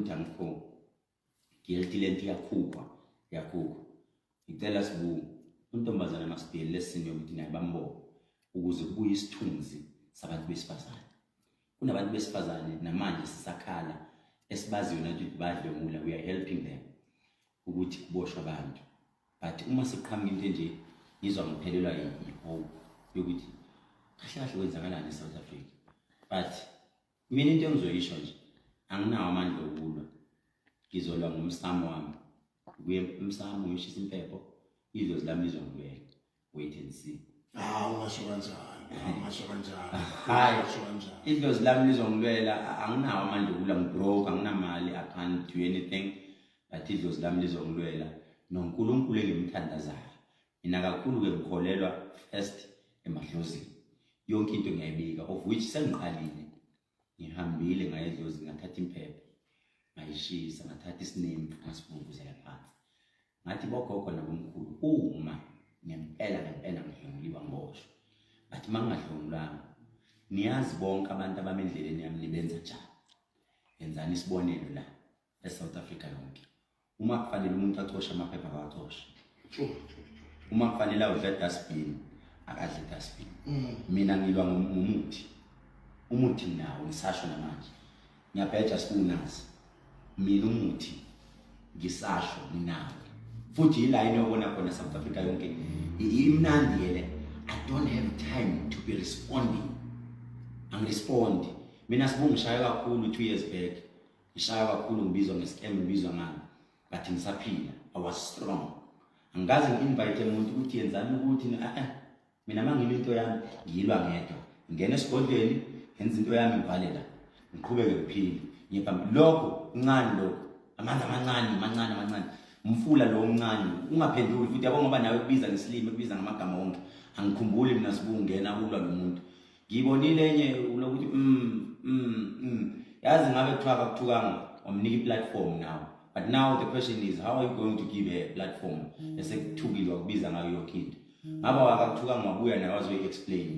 ukuthi angikho guilty lento yakhupha icela sibu untombazana masibhele lesini yokuthi naye bambo ukuze kubuye isithunzi sabantu besifazane kunabantu besifazane namanje sisakhala esibazi yona ukuthi badlomula we are helping them ukuthi kuboshwe abantu but uma siqhamuka into nje ngizwa ngiphelelwa yihope yokuthi kahle kwenzakalani eSouth Africa but mina into engizoyisho nje anginawo amandla okulwa ngizolwa ngomsamo wami kuye umsamo ngishisa impepho idlozi lami lizongibuyela wait and see ungasho kanjani hayi idlozi lami lizongibuyela anginawo amandla okulwa ngibroke anginamali I can't do anything but idlozi lami lizongibuyela noNkulunkulu engimthandazayo mina kakhulu ke ngikholelwa first emadlozini yonke into ngiyayibika of which sengiqalile ngihambile ngayedlozi ngathatha impepho ngayishisa ngathatha isinemi ngasivunguzela phansi ngathi bogogo nabomkhulu uma ngempela ngihlonguliwa ngibosho but mangingahlongulanga niyazi bonke abantu abamendleleni yami nibenza njani yenzani isibonelo la eSouth Africa yonke uma kufanele umuntu acoshe amaphepha akacoshe uma kufanele udla dustbin akadle dustbin mina ngilwa umuthi nawo ngisasho namanje ngiyabheja sikunazi mina umuthi ngisasho ninawo futhi iline yobona khona South Africa yonke imnandi yele I don't have time to be responding respond mina sibungishaya kakhulu 2 years back ngishaya kakhulu ngibizwa ngescam ngibizwa ngani but ngisaphila I was strong angazi ngi-invite umuntu ukuthi yenzani ukuthi mina mangilento yami ngiyilwa ngedwa ngene esigodlweni ngenza into yami ngibhalela ngiqhubeke ngiphile ngiphambi lokho uncane lokho amanzi amancane umfula lo omncane ungaphenduli futhi yabo ngoba nawe kubiza ngesilimi kubiza ngamagama wonke angikhumbuli mina sibungena ulwa nomuntu ngibonile enye ulokuthi yazi ngabe kuthiwa akuthukanga omnika iplatform now but now the question is how are you going to give a platform esekuthukile wakubiza ngayo yonke into ngaba wakakuthukanga wabuya nawe wazo explain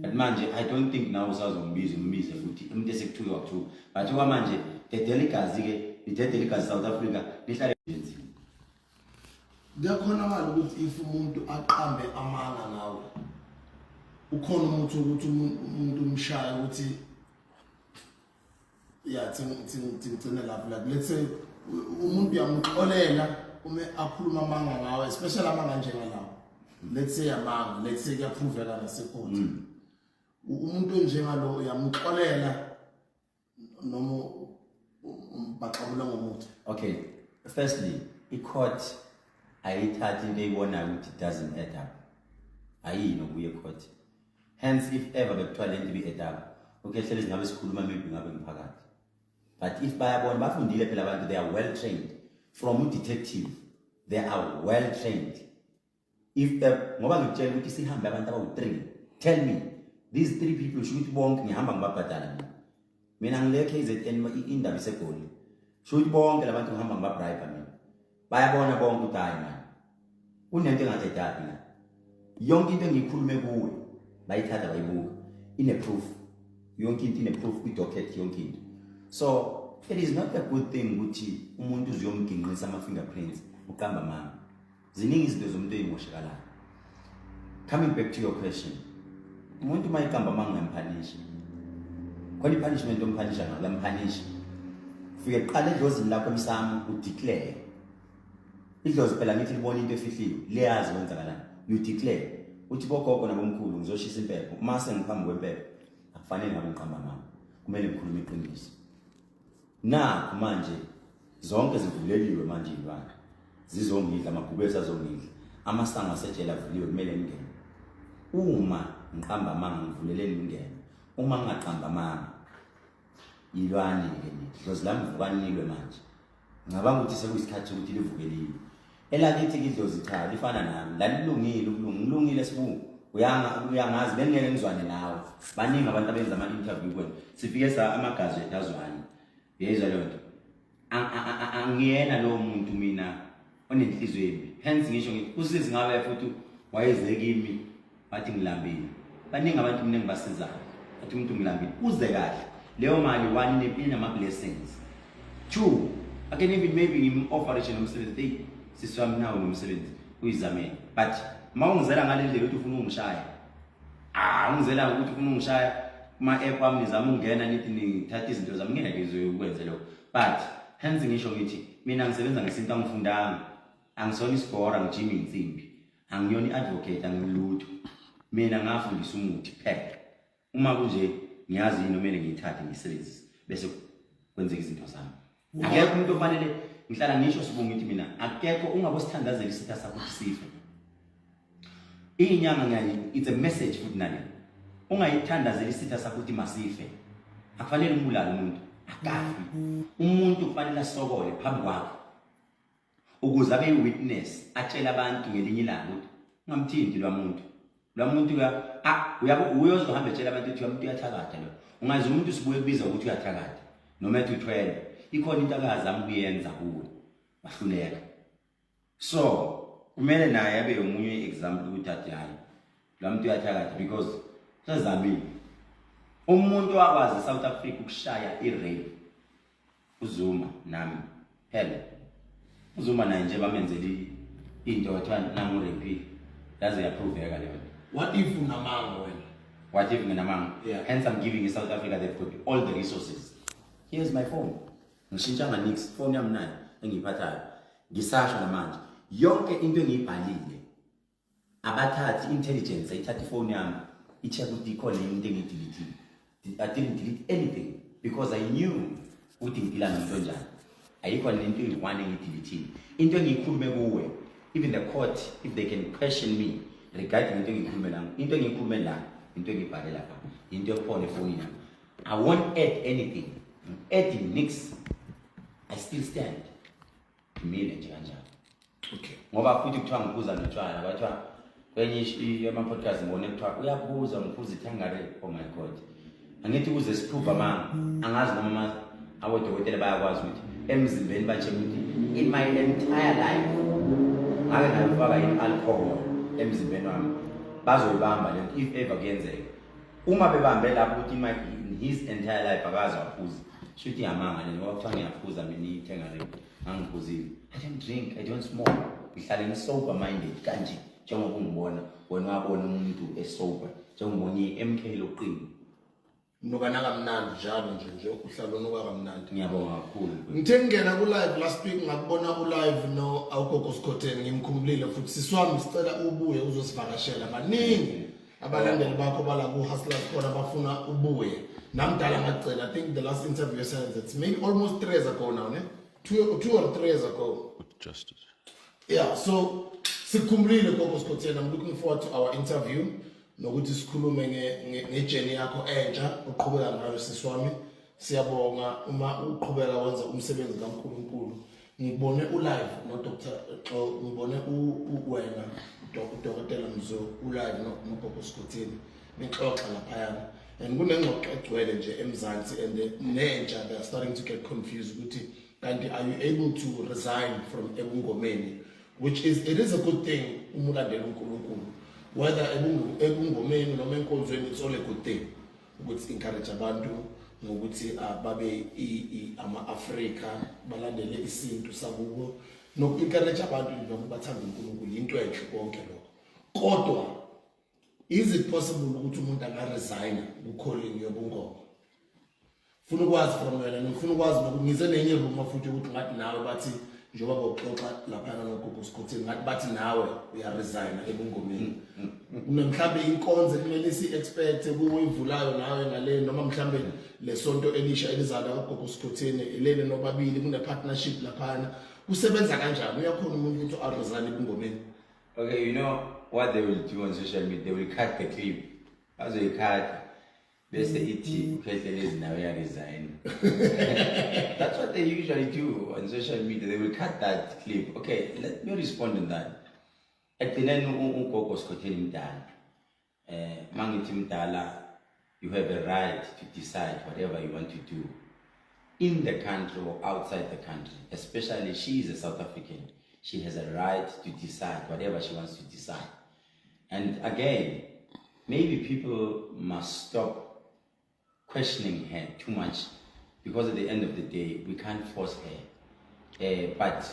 but manje I don't think now usazombize futhi umuntu esekuthuke wakuthuka but okwamanje the delicacy South Africa lihlale enzima kuyakhonakala ukuthi if umuntu aqambe amanga nawe ukhona umuntu ukuthi umuntu umshaya ukuthi ngigcine lapho like let's say umuntu uyamxolela uma akhuluma amanga ngawe especially amanga njengalawo let's say amanga let's say kuyaphroveka nasecourt umuntu njengalo uyamxolela noma baxabula ngomuntu okay firstly icourt ayithathi into eyibona ukuthi it doesn't add up ayino kuye court hence if ever bekuthiwa lento be add up okay hlele singabe sikhuluma maybe ngabe ngiphakathi but if bayabona bafundile phela abantu they are well trained from a detective they are well trained if ngoba ngitshela ukuthi sihambe abantu abawu3 tell me these 3 people should bonke ngihamba ngibabhadala mina ngile KZN indaba isegoli should bonke labantu ngihamba ngibabribe mina bayabona bonke ukuthi hayi man unento engathi dapi la yonke into engikhulume kuwe bayithatha bayibuka ine proof yonke into ine proof ku docket yonke into so it is not a good thing ukuthi umuntu uziyomginqisa ama fingerprints uqamba mama ziningi izinto zomuntu ezimoshakala coming back to your question umuntu mayiqamba manga ngimphanisha khona ipunishment omphanisha ngalamphanishi ufike qala edlozini lakho emsamo udeclare idlozi phela ngithi libona into efihliwe leyazi wenzakalani you declare uthi bogogo nabomkhulu ngizoshisa impepho uma sengiphambi kwempepho akufanele ngabe ngiqamba mama kumele ngikhulume iqiniso na manje zonke zivuleliwe manje ilwana zizongidla amagubesa azongidla amasanga asejela avuliwe kumele ngene uma ngiqamba manga ngivuleleni ngene uma ngaqamba manga ilwane ngene idlozi lami vukanilwe manje ngabanga ukuthi sekuyisikhathi ukuthi livukeliwe elakithi idlozi cha lifana nami lalilungile ngilungile sibu uyangazi bengeke ngizwane nawe baningi abantu abenza ama interview kwena sifike sa amagazi etazwane yezwa lonto angiyena lo muntu mina onenhliziyo embi hence ngisho ngithi usizi ngabe futhi wayeze kimi bathi ngilambile baningi abantu mina ngibasizayo bathi umuntu ngilambile uze kahle leyo mali one nepini nama blessings 2, I can even maybe operation umsebenzi siswami nawo nomsebenzi uyizamela, but mawungizela ngalendlela ukuthi ufuna ungishaya, ungizela ukuthi ufuna ungishaya ma-app wami nizama ukungena nithi nithatha izinto zami, ngeke ngizokwenza lokho. But hence ngisho ngithi mina ngisebenza ngesinto angifundanga, angisona isibhora, ngijima insimbi, angiyona i-advocate, angilutho. Mina ngafundisa umuthi kuphela. Uma kunje ngiyazi yini kumele ngiyithathe ngiyisebenzise bese kwenzeka izinto zami. Akekho umuntu ofanele ngihlala ngisho sibonga ukuthi mina akekho ungabosithandazela isitha sakho sife. Inyanga ngiyayi, it's a message futhi nale. Ungayithandazela isitha sakho ukuthi masife. Akufanele umbulale umuntu, akafi. Umuntu kufanele asokole phambi kwakho ukuze abe witness, atshela abantu ngelinye ilanga ukuthi ungamthinti lo muntu. Lo muntu uyozohamba etshela abantu ukuthi umuntu uyathakatha lo. Ungazi umuntu sibuye kubiza ukuthi uyathakatha noma ethi uthwele. Ikhona into akazama ukuyenza kuwe, wahluleka. So kumele naye abe umunye example ukuthi athi hayi lo muntu uyathakatha because sezamile. Umuntu wakwazi South Africa ukushaya i-rape uZuma nami hell. uZuma naye nje bamenzeli into ethiwa nangu rape yaze yaproveka leyo. What if unamanga wena? What if nginamanga? Yeah. Hence I'm giving you South Africa, they've got all the resources. Here's my phone. Ngishintsha nix phone yami nayo engiyiphathayo. Ngisasha namanje. Yonke into engiyibhalile. Abathathi intelligence ayithatha ifone yami icheck ukuthi ikhona into engiyidelete. I didn't delete anything because I knew ukuthi ngidila nomuntu onjani. Ayikho lento eyi-1 engiyidelete. Into engiyikhulume kuwe, even the court, if they can question me regarding into engiyikhulume la, into engiyikhulume la, into engibhale lapha, into ekhona efonini yami. I won't add anything. Adding nix. I still stand. Kumile nje kanjalo. Okay. Ngoba futhi kuthiwa ngiphuza notshwala, bathiwa kwenye ama-podcast ngibone kuthiwa uyaphuza ngiphuza ithangare. Oh my God. Angithi kuze siprove amanga. Angazi noma abodokotela bayakwazi ukuthi emzimbeni batshe ukuthi in my entire life ngake ngayifaka i-alcohol emzimbeni wami bazoyibamba lento if ever kuyenzeka. Uma bebambe lapho ukuthi in his entire life akazi waphuza, shuthi yamanga lento ngoba kuthiwa ngiyaphuza mina ithangare angiphuzile. I don't drink, I don't smoke. Ngihlale ngi-sober minded kanje njengoba ungibona wena wabona umuntu esober njengobona i-MK loqini. Nokana kamnandi njalo nje uhlala onuka kamnandi. Ngiyabonga kakhulu. Ngithe ngena ku live last week ngakubona ku live no awugogo Skhotheni ngimkhumbulile futhi siswami sicela ubuye uzosivakashela baningi abalandeli bakho bala ku Hustlers khona bafuna ubuye. Namdala ngacela, I think the last interview said it's maybe almost 3 years ago now, ne? 2 or 3 years ago. Justice. Yeah, so sikhumbulile gogo Skhotheni. I'm looking forward to our interview. Nokuthi sikhulume ngejourney yakho entsha uqhubeka ngayo siswami. Siyabonga uma uqhubeka wenza umsebenzi kaNkulunkulu. Ngibone ulive no Dr. ngibone wena uDokotela Mzo ulive no gogo Skhotheni nixoxa laphayana. And kunengxoxo egcwele nje eMzansi and nentsha they are starting to get confused ukuthi kanti are you able to resign from ebungomeni, which is it is a good thing umulandela uNkulunkulu. Whether ebungomeni noma enkonzweni it's all a good thing ukuthi encourage abantu ngokuthi babe ama-Afrika balandele isintu sakubo noku-encourage abantu noma bathanda uNkulunkulu into enhle konke lokho. Kodwa is it possible ukuthi umuntu angaresign ku-calling yobungoma? Funa ukwazi from wena ngifuna ukwazi nokungize nenye room futhi ukuthi ngathi nawe bathi njengoba boxoxa lapha nogogo Skhotheni ngathi bathi nawe uyaresign ebungomeni. Mhlambe inkonzo kumele si-expect kuwe ivulayo nawe ngale noma mhlambe lesonto elisha elizala kagogo Skhotheni elele nobabili kune-partnership laphana usebenza kanjani? Uyakhona umuntu ukuthi aresign ebungomeni? Okay, you know what they will do on social media? They will cut the clip. As they cut, they say it now resign. That's what they usually do on social media. They will cut that clip. Okay, let me respond to that. At the end, ugogo Skhotheni mdala. Mangithi mdala, you have a right to decide whatever you want to do in the country or outside the country. Especially she is a South African. She has a right to decide whatever she wants to decide. And again, maybe people must stop questioning her too much because at the end of the day, we can't force her. But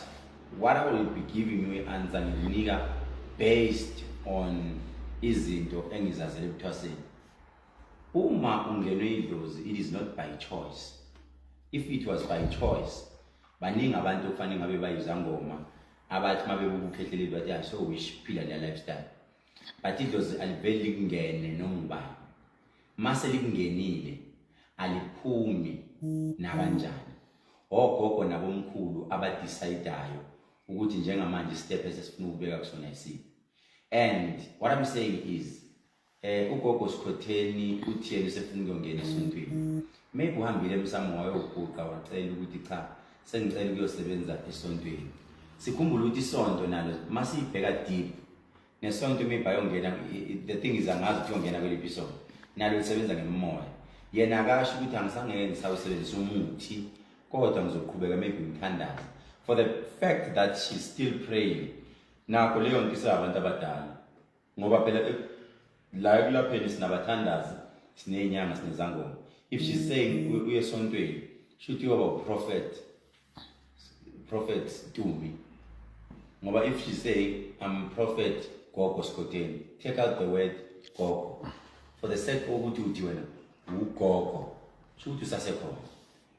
what I will be giving you answer nginika based on izinto engizazele ebuthwaseni. Uma ungenwe idlozi, it is not by choice. If it was by choice, baningi abantu kufanele ngabe bayizangoma abathi mabebukhehlela bathi I so wish phila le lifestyle. But idlozi aliveli kungene nongubani. Mase likungenile aliphumi nakanjani. Ogogo nabomkhulu abadecidayo ukuthi njengamanje step esifuna ukubeka kusona isiphi. And what I'm saying is ugogo Sikhotheni uthi yena usefuna ukungena esontweni. Maybe uhambile emsamo wayobhuqa wacela ukuthi cha sengicela ukuyosebenza esontweni. Sikhumbula ukuthi isonto nalo masibheka deep nesonto maybe ayongena, the thing is angazi ukuthi uyongena kweliphi isonto nalo lisebenza ngemoya. Yena akasho ukuthi angisangeke ngisawusebenzisa umuthi kodwa ngizoqhubeka maybe ngithandaza for the fact that she's still praying. Nakho leyo nto isabantu abadala ngoba phela la kulapheni sinabathandazi sinenyanga sinezangoma. If she's saying uye esontweni should you about prophet Tumi. Ngoba if she's saying I'm prophet Gogo Sikhotheni, take out the word Gogo for the sake ukuthi uthi wena ugogo should usasekhona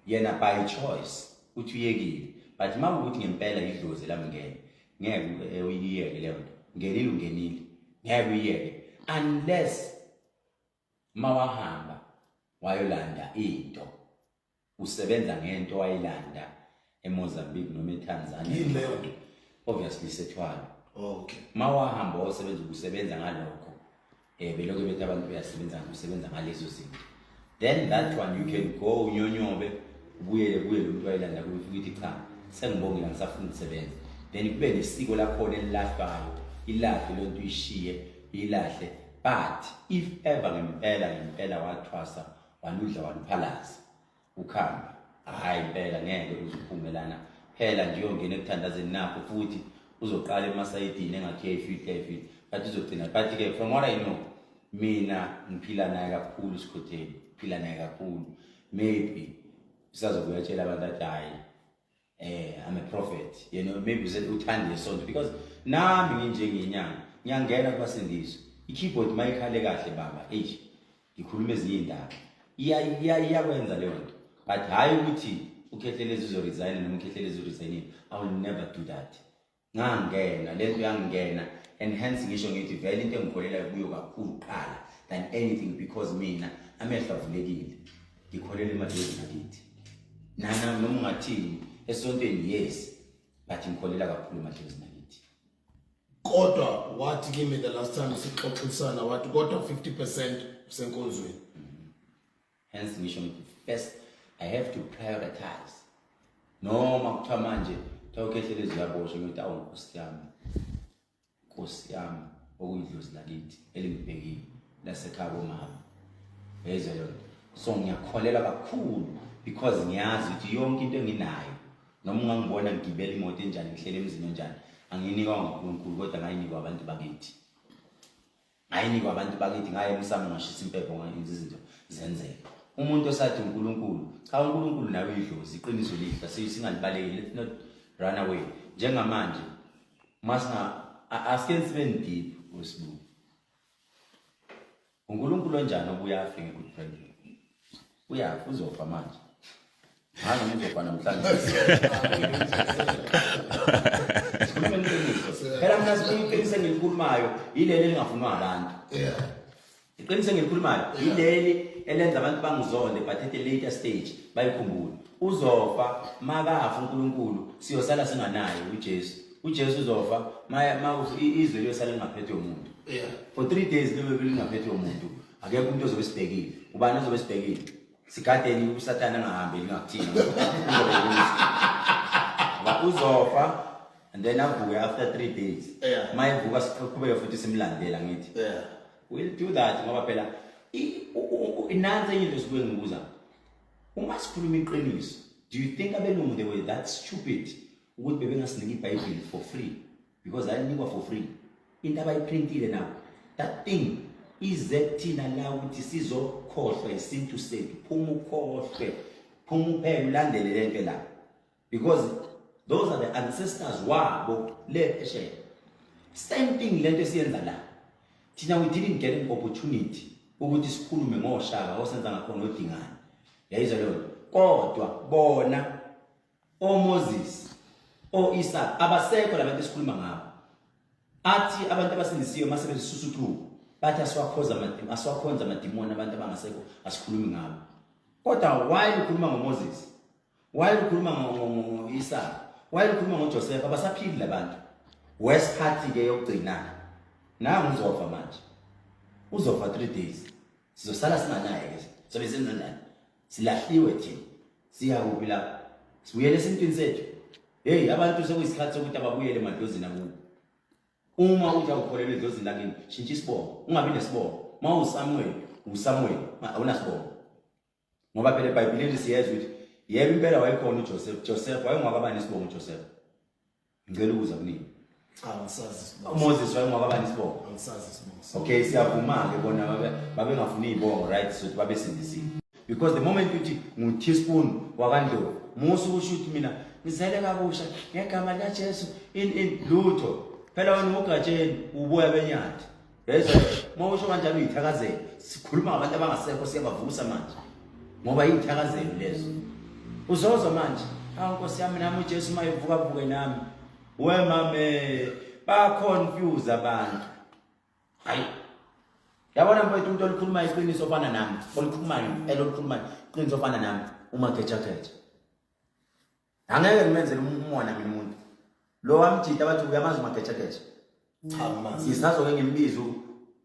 yena by choice uthi uyekile. But mawukuthi ngempela idlozi lamngene ngeke uyiyeke leyo nto, ngenile ungenile ngeke uyiyeke unless mawahamba wayolanda into usebenza ngento wayilanda eMozambique noma eTanzania. Yini leyo nto? Obviously sethwala. Okay. Mawahamba usebenza ngalokho belokho bethu abantu usebenza ngalezo zinto, then that one you can go unyonyobe ubuyele lo muntu wayilanda kufika ithi cha sengibongile ngisafuna ukusebenza, then kube nesiko lakhona elilahlwayo ilahle lonto ishiye ilahle. But if ever ngempela wathwasa waludla waluphalaza ukhamba hayi impela ngeke uzuphumelana phela nje uyongena ekuthandazeni nakho futhi uzoqala emasayidini engakhefi but uzogcina. But ke from what I know mina ngiphila naye kakhulu Sikhotheni, phila naye kakhulu. Maybe sizokuyatshela abantu athi hayi I'm a prophet, you know, maybe uthande isonto because nami nginjengenyanga ngiyangena kubasendiso i-keyboard mayikhale kahle baba ngikhuluma ezinye indaba iyakwenza leyo nto. But hayi ukuthi uKhethelezi uzoresign noma uKhethelezi uresign. I will never do that. Ngangena lento yangena and hence ngisho ngithi vele into engikholela kuyo kakhulu qala than anything because mina amehlo avulekile ngikholela emadlozini akithi noma ungathini esontweni yes but ngikholela kakhulu emadlozini akithi. Kodwa wathi kimi the last time sixoxisana wathi kodwa 50% usenkonzweni. Hence ngisho ngithi first I have to prioritize. Noma kuthiwa manje uKhethelezi uyaboshwa ngithi awu Nkosi yami okuyidlozi lakithi elingibhekile lasekhaya komama yezwa yona. So ngiyakholela kakhulu because ngiyazi ukuthi yonke into enginayo noma ungangibona ngigibela imoto enjani ngihlele emzini onjani anginikwa nguNkulunkulu kodwa ngayinikwa abantu bakithi. Ngayinikwa abantu bakithi ngaye emsamo ngashisa impepho ngenza izinto zenzeka. Umuntu osathi uNkulunkulu cha uNkulunkulu nawe idlozi iqiniso lihla singalibaleki. Let's not run away. Njengamanje masina asike sibe deep wesibu. uNkulunkulu onjani obuya Africa good friend? Uyafa uzofa manje. Hayi noma uzofa namhlanje. Phela mina siqinisele ngilikhulumayo ileli elingafunwa abantu. Iqiniso ngilikhulumayo ileli elenza abantu bangizonde but at a later stage bayikhumbule. Uzofa makafa uNkulunkulu siyosala singanayo uJesu. uJesu uzofa izwe liyosala lingaphethe umuntu. For 3 days libe lingaphethe umuntu. Akekho umuntu ozobe sibhekile. Ubani ozobe sibhekile? Sikadeni uSathane angahambi lingakuthini. Uzofa and then avuke after 3 days. Mayivuka siqhubeke futhi simlandela ngithi. We'll do that ngoba phela inanze into sibuye ngibuza. Uma sikhuluma iqiniso, do you think abelungu they were that stupid ukuthi bebengasiniki iBhayibheli for free because ayinikwa for free? Into abayiprintile now that thing is thina la ukuthi sizokhohlwa isintu sethu phuma ukhohlwe phuma uphele ulandele lento la, because those are the ancestors wabo le phesheya. Same thing lento esiyenza la. Thina we didn't get an opportunity ukuthi sikhulume ngoShaka osenza ngakhona odingana. Yayizwa leyo. Kodwa bona Moses Isaac abasekho labantu esikhuluma ngabo. Athi abantu abasindisiwe mase besusuthu bathi aswakhonza amadimoni abantu abangasekho asikhulumi ngabo. Kodwa why ukhuluma ngoMoses? Why ukhuluma ngoIsaac? Why ukhuluma ngoJoseph? Abasaphili labantu. Wesikhathi ke yokugcina. Nangu uzofa manje. Uzofa 3 days. Sizosala singanaye ke. Sobe senza njani? Silahliwe thina. Siya kuphi la? Sibuyele esintwini sethu. Hey, abantu sekuyisikhathi sokuthi ababuyele emadlozini akubo. Uma uthi awukholelwe edlozini lakini, shintsha isibongo. Ungabi nesibongo. Ma uSamuel, awunasibongo. Ngoba phela eBhayibhelini siyezwa ukuthi yebo impela wayekhona uJoseph. Joseph wayengwakabani isibongo uJoseph. Ngicela ukuza kunini. Moses wayengwakabani isibongo. Okay, siyavuma ke bona babengafuni izibongo, right? So babe sindisile. Because the moment uthi nguTeaspoon wakandlo, musu usho ukuthi mina ngizele kabusha ngegama likaJesu in lutho. Phela wena ugatsheni uboya benyathi. Yezwa mawusho kanjalo uyithakazela. Sikhuluma ngabantu abangasekho siyabavusa manje. Ngoba yithakazelo lezo. Uzozo manje. Nkosi yami nami uJesu mayevuka nami. We mame ba confuse abantu. Hayi. Yabona mfowethu umuntu olukhuluma iqiniso ofana nami. Olukhulumayo elolukhuluma iqiniso ofana nami uma kecha. Angeke ngimenzele umona mina umuntu. Lo wamjita bathi uyamazi umakecha. Cha manje. Sisazoke ngimbiza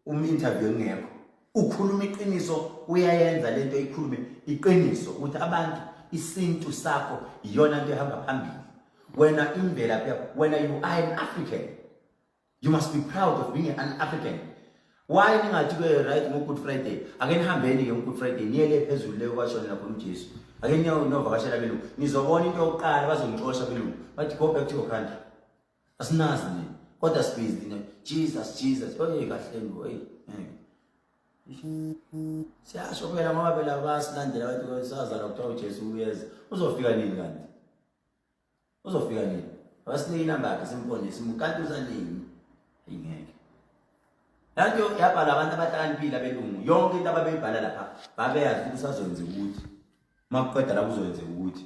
interview ngekho. Ukhuluma iqiniso uyayenza lento ikhulume iqiniso ukuthi abantu isintu sakho iyona into ehamba phambili. Wena imvelaphi yakho, wena you are an African. You must be proud of being an African. Why ningathi ke right ngo Good Friday? Ake nihambeni ke Good Friday niyele phezulu leyo kwashona lapho uJesu. Ake niyovakashela belungu. Nizobona into yokuqala bazongixosha belungu. Bathi go back to your country. Asinazi nini. Kodwa sibhizi Jesus. Oye kahle ngoyi. Siyasho phela ngoba phela basilandela bathi kwesazana ukuthiwa uJesu uyeza. Uzofika nini kanti? Uzofika nini? Abasinike inamba yakhe simpone simkantuza nini? Ingeke. Lanto yabhala abantu abahlakaniphile abelungu. Yonke into ababeyibhala lapha babeyazi ukuthi sazoyenza ukuthi. Makuqeda la kuzoyenza ukuthi.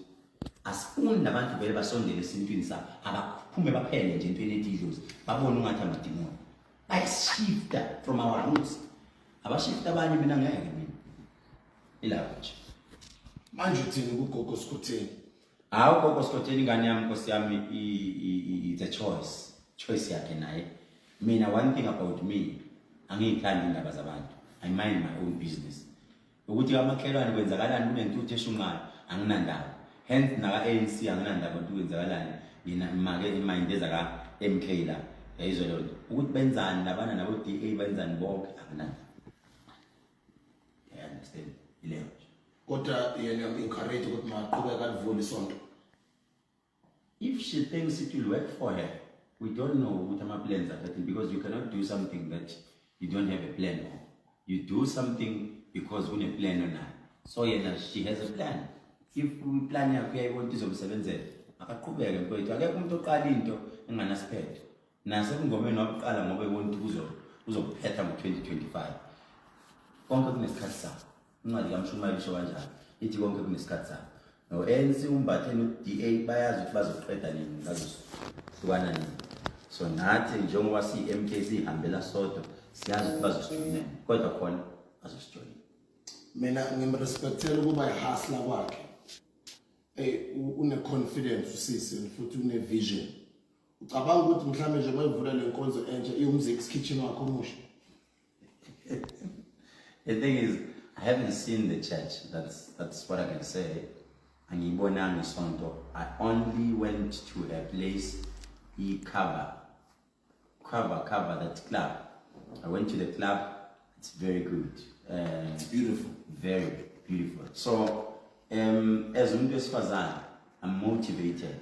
Asifuni nabantu vele basondele esintwini sabo. Abaphume baphele nje entweni etidlozi. Babone ungathi amadimoni. Ayishifta from our roots. Abashifta abanye mina ngeke mina. Ilapho nje. Manje uthini kugogo Skutheni? Hawu gogo Skutheni ingane yami Nkosi yami it's a choice yakhe naye. Mina one thing about me, angiyithandi indaba zabantu. I mind my own business. Ukuthi amakhelwane kwenzakalani kunentuthu eshunqayo anginandaba. Hence naka ANC anginandaba ukuthi kwenzakalani. Mina imake imindeza ka MK la. Yayizwa lo ukuthi benzani labana nabo DA benzani bonke anginandaba. I understand. Ileyo. Kodwa yena encourage ukuthi maqhubeka alivule isonto. If she thinks it will work for her, we don't know what our plans are, because you cannot do something that you don't have a plan for. You do something because we have a plan on that. So yeah, she has a plan. If we plan yakhe want izomsebenzela, akaqhubeke mfowethu. Akekho umuntu oqala into enganasiphetho. Nase kungomeni waqala ngoba ebona ukuthi uzophetha ngo2025. Konke kunesikhathi sakho. Incwadi kaMshumayeli isho kanjalo. Ithi konke kunesikhathi sakho. No ANC umbathe no DA bayazi ukuthi bazoqeda nini bazohlukana nini. So nathi njengoba siMK sihambela sodwa siyazi ukuthi bazosijoyina kodwa khona bazosijoyina. Mina ngimrespectela ukuba ihasla kwakhe. Une confidence usisi futhi une vision. Ucabanga ukuthi mhlambe nje bayivula lenkonzo entsha iUmzix kitchen wakho omusha. The thing is, I haven't seen the church. That's what I can say. Angibonanga isonto. I only went to a place cover that club. I went to the club. It's very good. It's beautiful. Very beautiful. So as umuntu wesifazane, I'm motivated,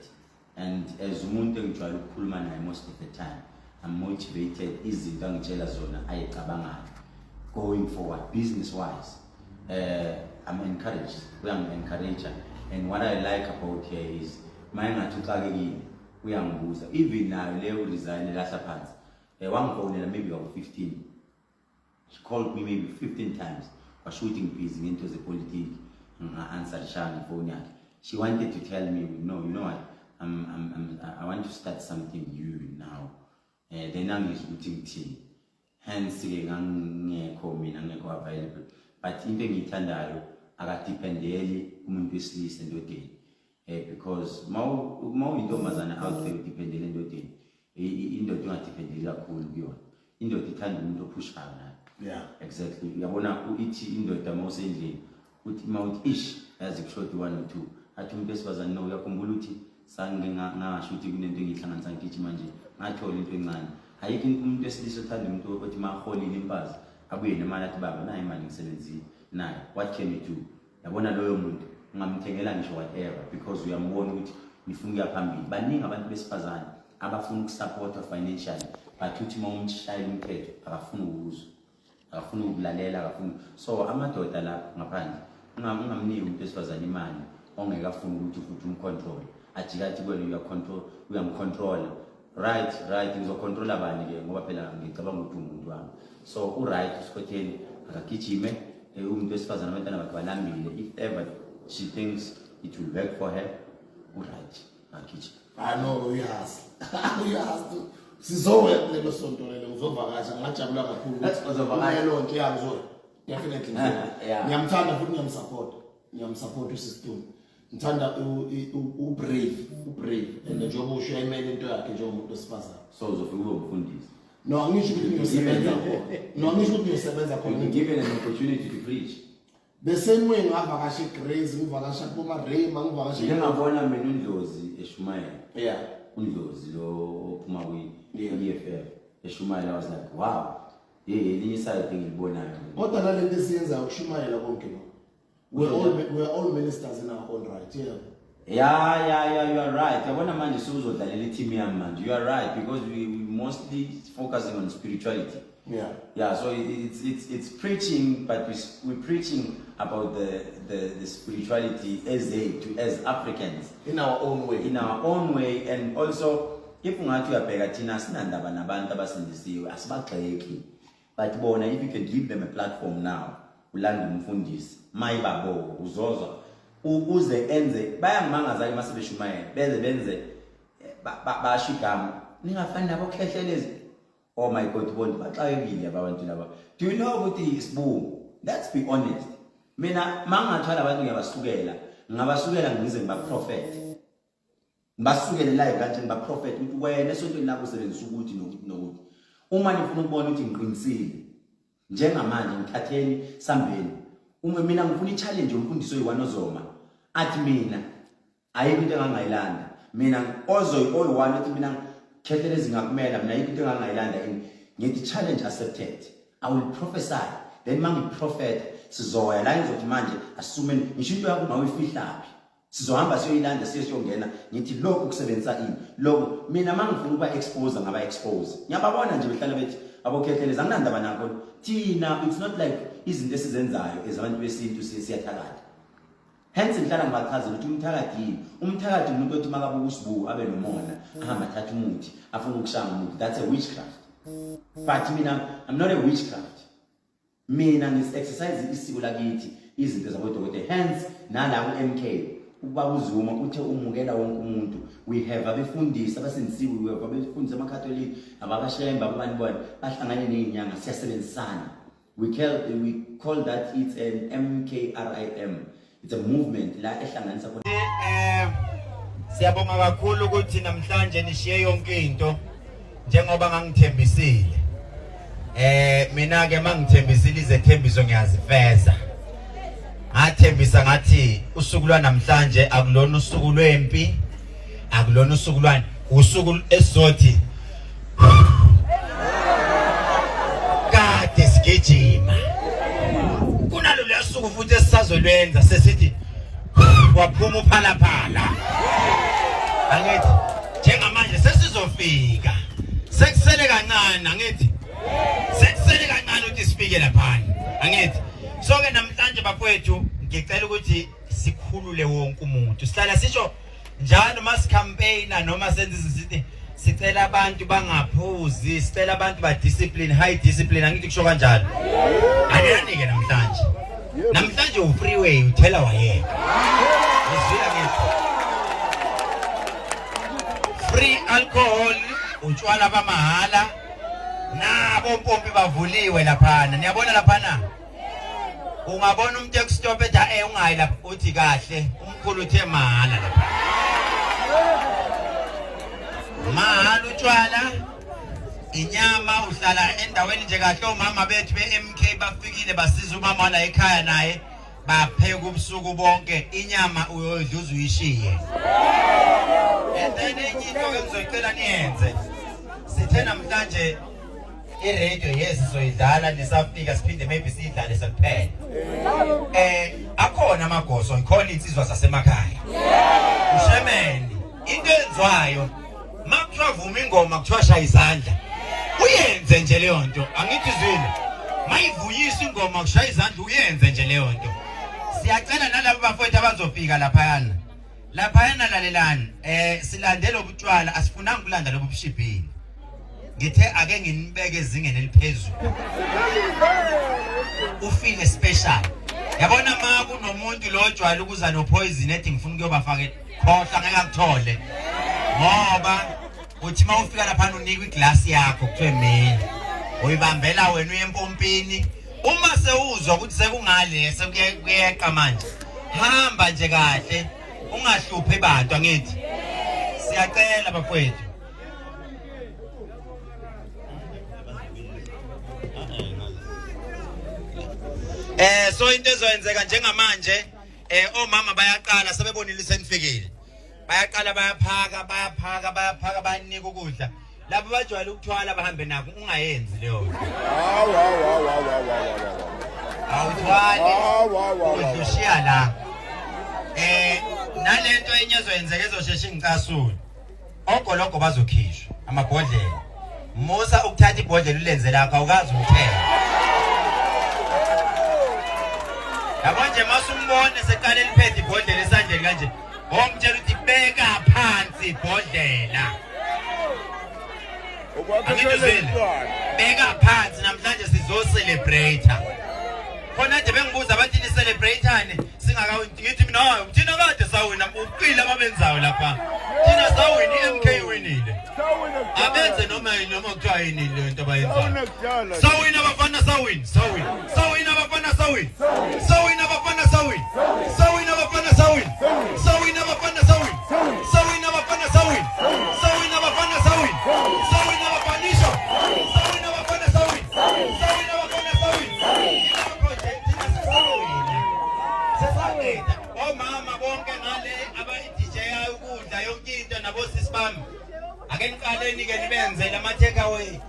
and as umuntu engijwayele ukukhuluma naye most of the time, I'm motivated. Izinto angitshela zona ayicabangayo going forward business wise. I'm encouraged. We are encouraged. And what I like about here is even now Leo resign last pants. One phone maybe about 15. She called me maybe 15 times for shooting peas into the politics. I answered Shani phone. She wanted to tell me, no, you know what? I want to start something new now. Then I'm shooting tea. Hence, I'm available. But in the meantime, I got dependent on this list and okay. Because more indomazana out there dependent on the in the don't depend on cool beyond. In the time to push hard. Yeah, exactly. You wanna eat in the most easily. With Mount Ish as a short 1 or 2. I think this was a no Yakumbuluti, singing now shooting in the Italian San Kichimanji. I told him, man, I can just listen to him to put my holy in bus. I will in the man at Baba 9 man in 79. What can you do? I want to know I'm telling whatever because we are born with Mifunga Pambi. Banning about this Pazan, Abafun support financially, but to Mount Shining Pet, Abafun Wooz, Abafun Lalela, so I'm a total Mapan. I'm new, this was an man, only a phone to control. At you are control, we are control. Right, is a controller band again, so, right, Scotty, Akichime, this was if ever she thinks it will work for her, right, Akichi. I know, yes. Yes, Sizo little son to Zovagash, much of Laka. That's because of a definitely. Yam Tanda put Yam support to system. Tanda who brave, and the job she made into a job to Spasa. So, the Fundis. No, I'm not given an opportunity to preach. The same way Vagashi crazy, Vagasha Puma Ray, Mangavashi. Then I want a Menundozi, Eshumaya. Yeah. Undozi, Pumawi, EFF. Eshumaya was like, wow. Yeah, this I think Bona. What are the scenes of Shumaya Wonkino? We're all ministers in our own right, yeah. Yeah, you are right. I want to mind the souls of the man. You are right because we mostly focusing on spirituality. Yeah. So it's preaching, but we're preaching about the spirituality as Africans in our own way. And also if we want to appegatina snanda banabanta basindisi asbaqeki, but bona if you can give them a platform now, ulanda umfundisi, mayibabo uzoza uze enze bayangimangaza emasebeshumayela benze bashigama ningafani nabo khehlelezi. Oh my God, do you know what is boom? Let's be honest. Mina mangathwala abantu ngiyabasukela ngize ngibaprophet. Ngibasukele live kanti ngibaprophet ukuthi wena esontweni lakho usebenzisa ukuthi nokuthi. Uma nifuna ukubona ukuthi ngiqinisile njengamanje ngithatheni sambeni. Uma mina ngifuna i-challenge yomfundisi oyiwanozoma. Athi mina ayikho into engangayilanda. Mina oyiwana uthi mina khethelezi ngakumela mina ayikho into engangayilanda ngithi challenge accepted. I will prophesy. Then mangi prophet sizoya la ngizothi manje asume ngisho into yakho mawuyifihlaphi. Sizohamba siyoyilanda siyongena ngithi lokho kusebenzisa ini. Lokho mina mangifuna ukuba expose ngaba expose. Ngiyababona nje behlala bethi abokhethelezi anginandaba nakho. Thina it's not like izinto esizenzayo ezabantu besintu siyathakatha. Hence ngihlala ngibachaza ukuthi umthakathi umuntu othi makabuka usibuku abe nomona ahamba athatha umuthi afuna ukushanga umuntu. That's a witchcraft. But mina I'm not a witchcraft. Mina ngis-exercise isiko lakithi izinto zabodokotela. Hence nala ku-MK ukuba uzuma uthe umukela wonke umuntu. We have abefundisi abasindisiwe, we have abefundisi amakatholika abakashemba abani bona bahlangane nezinyanga siyasebenzisana. We call that it's an MKRIM. It's a movement la ehlanganisa khona. Siyabonga kakhulu ukuthi namhlanje nishiye yonke into njengoba ngangithembisile. Mina ke mangithembisile izethembiso ngiyazifeza. Ngathembisa ngathi usuku lwanamhlanje akulona usuku lwempi, akulona usuku lwani, usuku esizothi kade sigijima. Kunalo lesuku futhi esizolwenza sesithi waphuma uphalaphala. Angithi njengamanje sesizofika. Sekusele kancane angithi. Sekusele kancane ukuthi sifike lapha. Angithi. So ke namhlanje bafowethu ngicela ukuthi sikhulule wonke umuntu. Sihlala sisho njalo mas campaigner noma senze sithi sicela abantu bangaphuzi, sicela abantu ba discipline, high discipline. Angithi kusho kanjalo. Ayanike namhlanje. Namhlanje u freeway uthela wayeka. Ngizwile ngithi free alcohol, utshwala bamahala, nabo mpompi bavuliwe laphana. Niyabona laphana? Ungabona umuntu ekustop ethi ungayi lapha uthi kahle, umkhulu uthe mahala lapha. Mahala utshwala, inyama uhlala endaweni nje kahle. Omama bethu be-MK bafikile basiza umama wala ekhaya naye bapheka ubusuku bonke, inyama uyodluza uyishiye. And then enye into engizocela niyenze, sithe namhlanje i-radio yes soyidlala nisafika siphinde maybe siyidlale sekuphela. Akhona amagoso, ikhona insizwa zasemakhaya. Ushemeni into enziwayo makuthiwa vuma ingoma kuthiwa shaya izandla, uyenze nje leyo nto. Angithi zwile mayivuyisa ingoma kushaya izandla uyenze nje leyo nto. Siyacela nalabo bafowethu abazofika laphayana lalelani, silandele ubutshwala, asifunanga ukulanda lobu bushibhini. Ngithe ake nginibeke ezingeni eliphezulu ufile special. Yabona ma kunomuntu lo ojwayele ukuza no poison ethi ngifuna ukuyobafaka khohla ngeke akuthole, ngoba uthi ma ufika lapha unikwa iglass yakho kuthiwe mina uyibambela wena uye empompini. Uma sewuzwa ukuthi sekungale sekuyeqa manje, hamba nje kahle ungahluphi abantu. Angithi siyacela bafowethu. So into ezoyenzeka njengamanje, omama bayaqala sebebonile senifikile, bayaqala bayaphaka bayanika ukudla. Labo bajwayele ukuthwala bahambe nako, ungayenzi leyo. Awuthwali udlushiya la. Nalento enye ezoyenzeka ezosheshe ngicasule, ogologo bazokhishwa amabhodlela. Musa ukuthatha ibhodlela ulenze lakho awukazi ukuthela. Yabonje masumbone seqale liphethe ibhodlela esandleni kanje, omtshela ukuthi beka phansi ibhodlela. Beka phansi, namhlanje sizo-celebrate. Khona nje bengibuza bathi ni celebrate-ane singakawini. Ngithi mina thina kade sawina, uqile ababenzayo lapha. Thina sawina, i-MK winile. Abenze noma kuthiwa yini le nto abayenzayo. Sawina abafana sawina. Sawina abafana sawina. Sawina abafana sawina. Sawina abafana sawina. Sawina abafana sawina. Sawina abafana sawina. Sawina abafana sawina. Sawina abafanisho. Sawina abafana sawina. Sawina abafana sawina. Sesaqeda omama bonke ngale aba-DJ ukudla yonke into nabosisi bami. Ake niqaleni ke nibenzele ama-take away,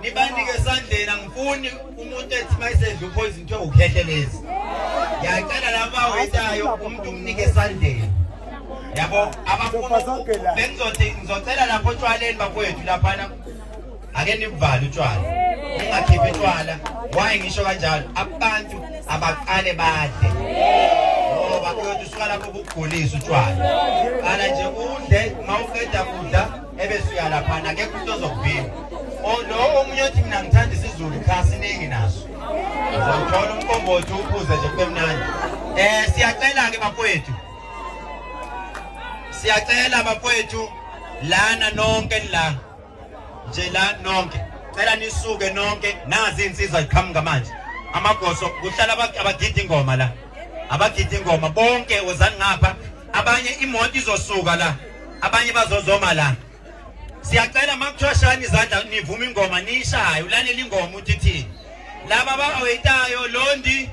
nibanike esandleni. Angifuni umuntu ethi mayisedla uphoyizini kuthiwa ukhehlelezi. Ngiyacela laba awetayo umuntu umnike esandleni. Yabo abafuna ngizocela lapho otshwaleni bafowethu laphana, ake nibuvale utshwala, ningakhiphi utshwala. Why ngisho kanjalo? Abantu abaqale badle, ngoba kuyothi usuka lapho ukugulisa utshwala. Qala nje udle, mawuqeda kudla ebese uya laphana, akekho umuntu ozokubika. Lo omunye uthi mina ngithanda isiZulu, khasiningi naso. Uzothola umqombothi uphuze nje kube mnandi. Siyacela-ke bafowethu, siyacela bafowethu lana nonke la nje la nonke, cela nisuke nonke. Nazi insizwa iqhamuka manje, amagoso kuhlala abagida ingoma la, abagida ingoma bonke wozani ngapha. Abanye imoto izosuka la, abanye bazozoma la. Siyacela makuthiwa shayani izandla nivuma ingoma niyishaye, ulalele ingoma uthi thini. Laba abawetayo Londi,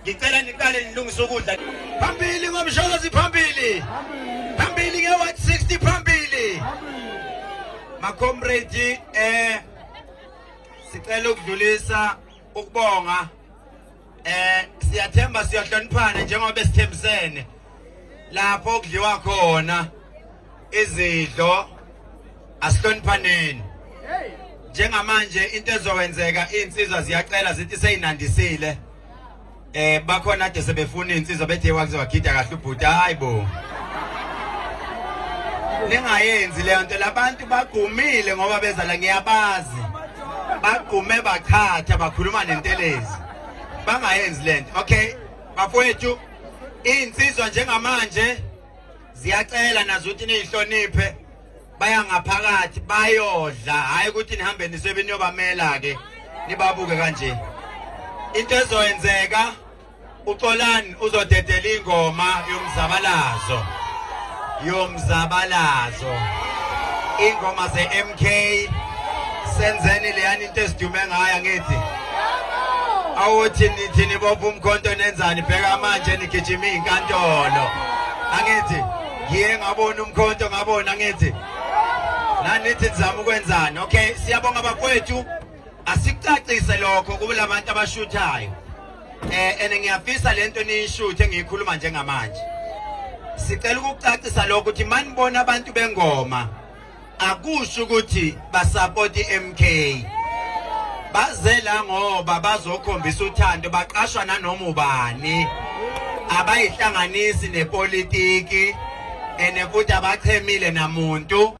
ngicela niqale nilungise ukudla. Phambili ngomshokozi, phambili nge-160, phambili makomrade. Sicela ukudlulisa ukubonga. Siyathemba siyahloniphana njengoba besithembisene lapho okudliwa khona izidlo, asihloniphaneni. Njengamanje into ezokwenzeka, insizwa ziyacela zithi seyinandisile, bakhona ade sebefuna insizwa bethe wakuzogida kahle ubhuti hayibo ningayenzi leyo nto labantu bagumile ngoba beza la ngiyabazi bagume bakhatha bakhuluma nentelezi bangayenzi lento okay bafowethu insizwa njengamanje ziyacela nazo ukuthi nihloniphe baya ngaphakathi bayodla hayi ukuthi nihambe nisebe niyobamela ke nibabuke kanje into ezoyenzeka uXolani uzodedela ingoma yomzabalazo ingoma ze-MK senzeni leyani into esidume ngayo ngithi awuthi nithi nibopha umkhonto nenzani bheka manje nigijima inkantolo angithi ngiye ngabona umkhonto ngabona ngithi nanithi nizama ukwenzani okay siyabonga bafowethu asikucacise lokho kuba labantu abashuthayo ene ngiyafisa lento niyishuthe ngiyikhuluma njengamanje sicela ukucacisa lokho ukuthi manibona abantu bengoma akusho ukuthi basupport iMK bazela ngoba bazokhombisa uthando baqashwa nanoma ubani abayihlanganisi nepolitiki ene futhi abachemile namuntu